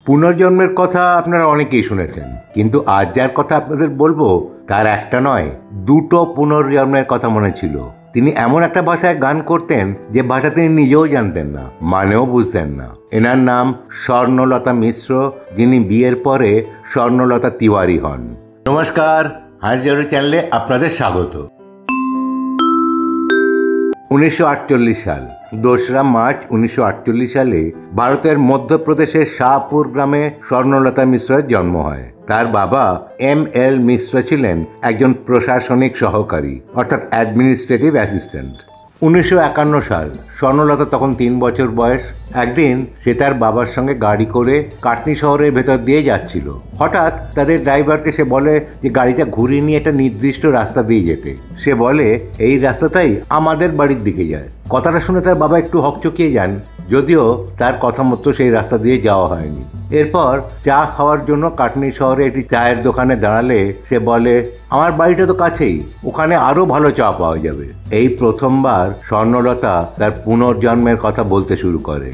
পুনর্জন্মের কথা আপনারা অনেকেই শুনেছেন, কিন্তু আজ যার কথা আপনাদের বলবো তার একটা নয়, দুটো পুনর্জন্মের কথা মনে ছিল। তিনি এমন একটা ভাষায় গান করতেন যে ভাষা তিনি নিজেও জানতেন না, মানেও বুঝতেন না। এনার নাম স্বর্ণলতা মিশ্র, যিনি বিয়ের পরে স্বর্ণলতা তিওয়ারি হন। নমস্কার, হাসজারু চ্যানেলে আপনাদের স্বাগত। 1948 সাল, 2রা মার্চ 1948 সালে ভারতের মধ্যপ্রদেশের শাহপুর গ্রামে স্বর্ণলতা মিশ্রের জন্ম হয়। তার বাবা M.L. মিশ্র ছিলেন একজন প্রশাসনিক সহকারী, অর্থাৎ অ্যাডমিনিস্ট্রেটিভ অ্যাসিস্ট্যান্ট। 1951 সাল, স্বর্ণলতা তখন 3 বছর বয়স। একদিন সে তার বাবার সঙ্গে গাড়ি করে কাটনি শহরের ভেতর দিয়ে যাচ্ছিল। হঠাৎ তাদের ড্রাইভারকে সে বলে যে গাড়িটা ঘুরিয়ে নিয়ে একটা নির্দিষ্ট রাস্তা দিয়ে যেতে। সে বলে এই রাস্তাটাই আমাদের বাড়ির দিকে যায়। কথাটা শুনে তার বাবা একটু হকচকিয়ে যান, যদিও তার কথা মতো সেই রাস্তা দিয়ে যাওয়া হয়নি। এরপর চা খাওয়ার জন্য কাটনি শহরে একটি চায়ের দোকানে দাঁড়ালে সে বলে, আমার বাড়িটা তো কাছেই, ওখানে আরো ভালো চা পাওয়া যাবে। এই প্রথমবার স্বর্ণলতা তার পুনর্জন্মের কথা বলতে শুরু করে।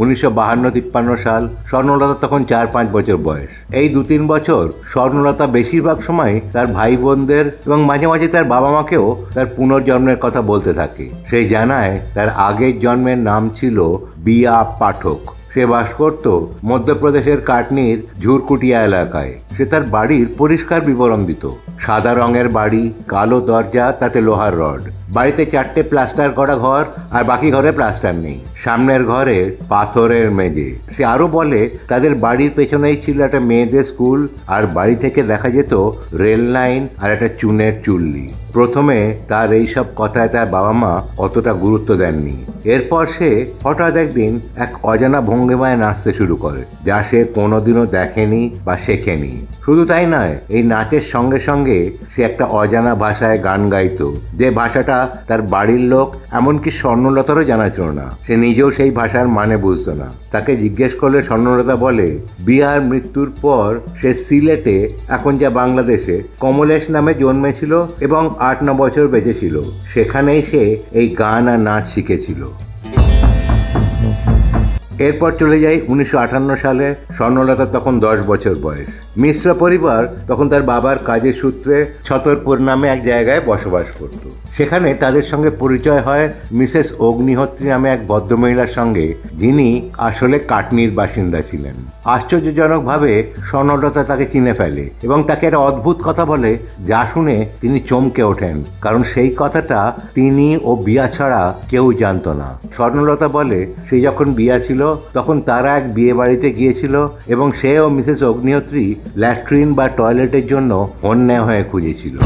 1952-53 সাল, স্বর্ণলতা তখন 4-5 বছর বয়স। এই 2-3 বছর স্বর্ণলতা বেশিরভাগ সময় তার ভাই বোনদের এবং মাঝে মাঝে তার বাবা মাকেও তার পুনর্জন্মের কথা বলতে থাকে। সে জানায় তার আগের জন্মের নাম ছিল বিয়া পাঠক। সে বাস করত মধ্যপ্রদেশের কাটনির ঝুরকুটিয়া এলাকায়। সে তার বাড়ির পরিষ্কার বিবরণ দিত। সাদা রঙের বাড়ি, কালো দরজা, তাতে লোহার রড। বাড়িতে 4টে প্লাস্টার করা ঘর, আর বাকি ঘরে প্লাস্টার নেই। সামনের ঘরে পাথরের মেঝে। সে আরো বলে তাদের বাড়ির পেছনেই ছিল একটা মেয়েদের স্কুল, আর বাড়ি থেকে দেখা যেত রেল লাইন আর একটা চুনের চুল্লি। প্রথমে তার এইসব কথায় তার বাবা মা অতটা গুরুত্ব দেননি। এরপর সে হঠাৎ একদিন এক অজানা ভঙ্গিমায় নাচতে শুরু করে, যা সে কোনোদিনও দেখেনি বা শেখেনি। শুধু তাই নয়, এই নাচের সঙ্গে সঙ্গে সে একটা অজানা ভাষায় গান গাইতো, যে ভাষাটা তার বাড়ির লোক, এমনকি স্বর্ণলতারও জানা ছিল না। সে নিজেও সেই ভাষার মানে বুঝতো না। তাকে জিজ্ঞেস করলে স্বর্ণলতা বলে বিয়ার মৃত্যুর পর সে সিলেটে, এখন যা বাংলাদেশে, কমলেশ নামে জন্মেছিল এবং 8-9 বছর বেঁচেছিল। সেখানেই সে এই গান আর নাচ শিখেছিল। এরপর চলে যাই 1958 সালে। স্বর্ণলতা তখন 10 বছর বয়স। মিশ্র পরিবার তখন তার বাবার কাজের সূত্রে ছতরপুর নামে এক জায়গায় বসবাস করত। সেখানে তাদের সঙ্গে পরিচয় হয় মিসেস অগ্নিহোত্রী নামে এক ভদ্রমহিলার সঙ্গে, যিনি আসলে কাটনির বাসিন্দা ছিলেন। আশ্চর্যজনকভাবে স্বর্ণলতা তাকে চিনে ফেলে এবং তাকে একটা অদ্ভুত কথা বলে, যা শুনে তিনি চমকে ওঠেন, কারণ সেই কথাটা তিনি ও বিয়া ছাড়া কেউ জানতো না। স্বর্ণলতা বলে সে যখন বিয়া ছিল তখন তারা এক বিয়ে বাড়িতে গিয়েছিল এবং সে ও মিসেস অগ্নিহোত্রী ল্যাট্রিন বা টয়লেটের জন্য অন্যায় হয়ে খুঁজেছিল।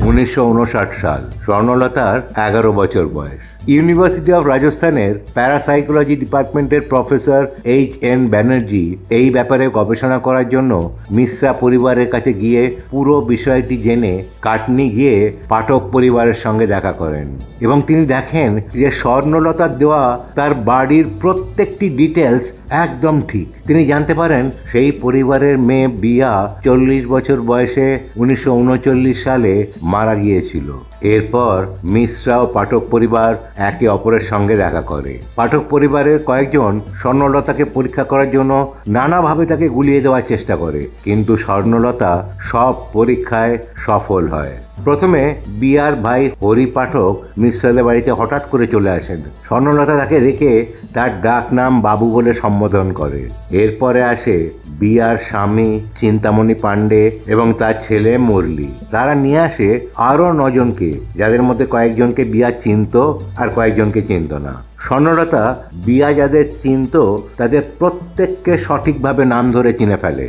1959 সাল, স্বর্ণলতার 11 বছর বয়স। ইউনিভার্সিটি অফ রাজস্থানের প্যারাসাইকোলজি ডিপার্টমেন্টের প্রফেসর H.N. ব্যানার্জি এই ব্যাপারে গবেষণা করার জন্য মিশ্রা পরিবারের কাছে গিয়ে পুরো বিষয়টি জেনে কাটনি গিয়ে পাঠক পরিবারের সঙ্গে দেখা করেন এবং তিনি দেখেন যে স্বর্ণলতার দেওয়া তার বাড়ির প্রত্যেকটি ডিটেলস একদম ঠিক। তিনি জানতে পারেন সেই পরিবারের মেয়ে বিয়া 40 বছর বয়সে 1939 সালে মারা গিয়েছিল। এরপর মিশ্রা ও পাঠক পরিবার একে অপরের সঙ্গে দেখা করে। পাঠক পরিবারের কয়েকজন স্বর্ণলতাকে পরীক্ষা করার জন্য নানাভাবে তাকে গুলিয়ে দেওয়ার চেষ্টা করে, কিন্তু স্বর্ণলতা সব পরীক্ষায় সফল হয়। প্রথমে বিয়ার ভাই হরি পাঠক মিশ্রাদের বাড়িতে হঠাৎ করে চলে আসেন। স্বর্ণলতা তাকে দেখে তার ডাক নাম বাবু বলে সম্বোধন করে। এরপরে আসে বিয়ার স্বামী চিন্তামণি পাণ্ডে এবং তার ছেলে মুরলি। তারা নিয়ে আসে আরও 9 জনকে, যাদের মধ্যে কয়েকজনকে বিয়া চিনত আর কয়েকজনকে চিনত না। স্বর্ণলতা বিয়া যাদের চিনত তাদের প্রত্যেককে সঠিকভাবে নাম ধরে চিনে ফেলে।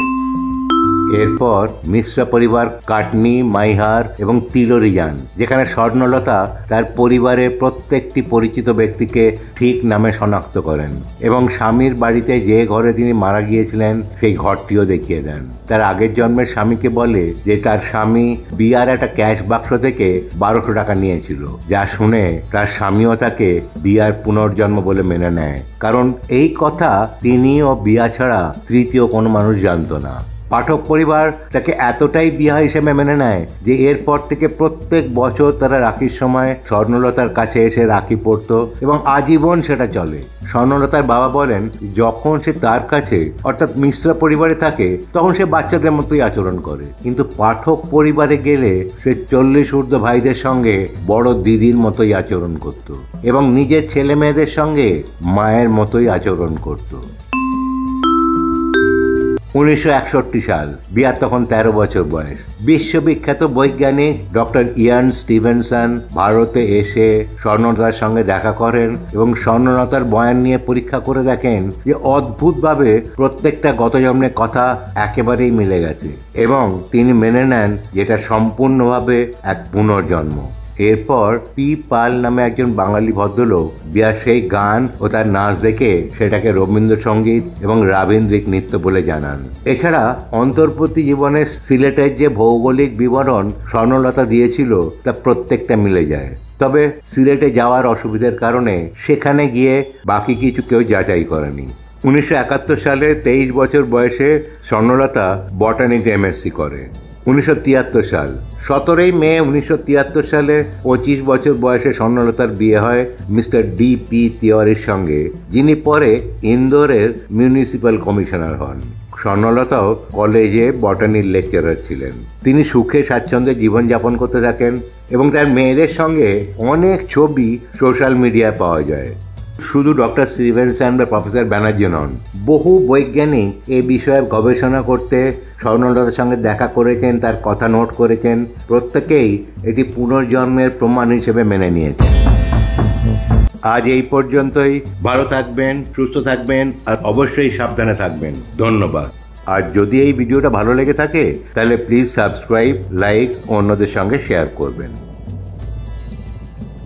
এরপর মিশ্রা পরিবার কাটনি, মাইহার এবং তিলোরি যান, যেখানে স্বর্ণলতা তার পরিবারের প্রত্যেকটি পরিচিত ব্যক্তিকে ঠিক নামে শনাক্ত করেন এবং স্বামীর বাড়িতে যে ঘরে তিনি মারা গিয়েছিলেন সেই ঘরটিও দেখিয়ে দেন। তার আগের জন্মের স্বামীকে বলে যে তার স্বামী বিয়ার একটা ক্যাশ বাক্স থেকে 1200 টাকা নিয়েছিল, যা শুনে তার স্বামীও তাকে বিয়ার পুনর্জন্ম বলে মেনে নেয়, কারণ এই কথা তিনি ও বিয়া ছাড়া তৃতীয় কোনো মানুষ জানত না। পাঠক পরিবার তাকে এতটাই বিয়া হিসেবে মেনে নেয় যে এরপর থেকে প্রত্যেক বছর তারা রাখির সময় স্বর্ণলতার কাছে এসে রাখি পড়তো এবং আজীবন সেটা চলে। স্বর্ণলতার বাবা বলেন, যখন সে তার কাছে অর্থাৎ মিশ্রা পরিবারে থাকে তখন সে বাচ্চাদের মতোই আচরণ করে, কিন্তু পাঠক পরিবারে গেলে সে 40 ঊর্ধ্ব ভাইদের সঙ্গে বড় দিদির মতোই আচরণ করত এবং নিজের ছেলে মেয়েদের সঙ্গে মায়ের মতোই আচরণ করত। 1961 সাল, বিয়ার তখন 13 বছর বয়স। বিশ্ববিখ্যাত বৈজ্ঞানিক ডক্টর ইয়ান স্টিভেনসন ভারতে এসে স্বর্ণলতার সঙ্গে দেখা করেন এবং স্বর্ণলতার বয়ান নিয়ে পরীক্ষা করে দেখেন যে অদ্ভুতভাবে প্রত্যেকটা গত জন্মের কথা একেবারেই মিলে গেছে এবং তিনি মেনে নেন যেটা সম্পূর্ণভাবে এক পুনর্জন্ম। এরপর পি পাল নামে একজন বাঙালি ভদ্রলোক বিয়ার সেই গান ও তার নাচ দেখে সেটাকে রবীন্দ্রসঙ্গীত এবং রাবীন্দ্রিক নৃত্য বলে জানান। এছাড়া অন্তর্বর্তী জীবনের সিলেটের যে ভৌগোলিক বিবরণ স্বর্ণলতা দিয়েছিল তা প্রত্যেকটা মিলে যায়, তবে সিলেটে যাওয়ার অসুবিধার কারণে সেখানে গিয়ে বাকি কিছু কেউ যাচাই করেনি। 1971 সালে 23 বছর বয়সে স্বর্ণলতা বটানিতে এমএসসি করে। 1973 সাল, 17 মে 1973 সালে 25 বছর বয়সে স্বর্ণলতার বিয়ে হয় মিস্টার ডি.পি. তিওয়ারির সঙ্গে, যিনি পরে ইন্দোরের মিউনিসিপ্যাল কমিশনার হন। স্বর্ণলতাও কলেজে বটানির লেকচারার ছিলেন। তিনি সুখে স্বাচ্ছন্দ্যে জীবনযাপন করতে থাকেন এবং তার মেয়েদের সঙ্গে অনেক ছবি সোশ্যাল মিডিয়ায় পাওয়া যায়। শুধু ডক্টর স্টিভেনসন বা প্রফেসর ব্যানার্জি নন, বহু বৈজ্ঞানিক এ বিষয়ে গবেষণা করতে স্বর্ণলতার সঙ্গে দেখা করেছেন, তার কথা নোট করেছেন। প্রত্যেকেই এটি পুনর্জন্মের প্রমাণ হিসেবে মেনে নিয়েছেন। আজ এই পর্যন্তই। ভালো থাকবেন, সুস্থ থাকবেন আর অবশ্যই সাবধানে থাকবেন। ধন্যবাদ। আর যদি এই ভিডিওটা ভালো লেগে থাকে তাহলে প্লিজ সাবস্ক্রাইব, লাইক ও অন্যদের সঙ্গে শেয়ার করবেন।